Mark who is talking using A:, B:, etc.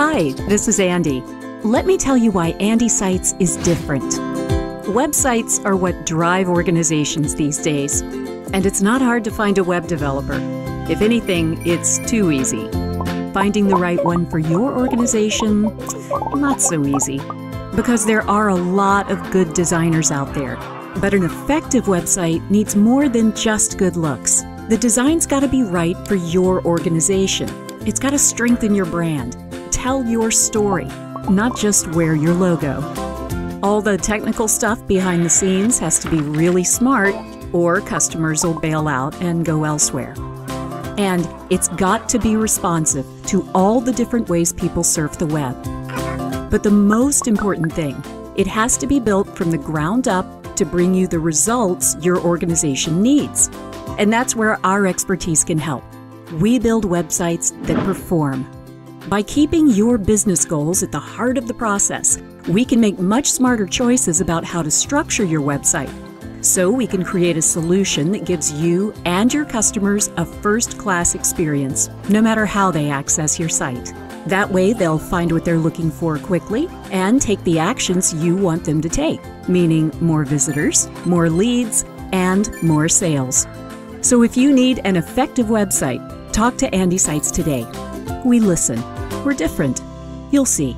A: Hi, this is Andy. Let me tell you why Andy Sites is different. Websites are what drive organizations these days, and it's not hard to find a web developer. If anything, it's too easy. Finding the right one for your organization, not so easy, because there are a lot of good designers out there. But an effective website needs more than just good looks. The design's got to be right for your organization. It's got to strengthen your brand, tell your story, not just wear your logo. All the technical stuff behind the scenes has to be really smart, or customers will bail out and go elsewhere. And it's got to be responsive to all the different ways people surf the web. But the most important thing, it has to be built from the ground up to bring you the results your organization needs. And that's where our expertise can help. We build websites that perform. By keeping your business goals at the heart of the process, we can make much smarter choices about how to structure your website. So we can create a solution that gives you and your customers a first-class experience, no matter how they access your site. That way, they'll find what they're looking for quickly and take the actions you want them to take, meaning more visitors, more leads, and more sales. So if you need an effective website, talk to Andy Sites today. We listen. We're different. You'll see.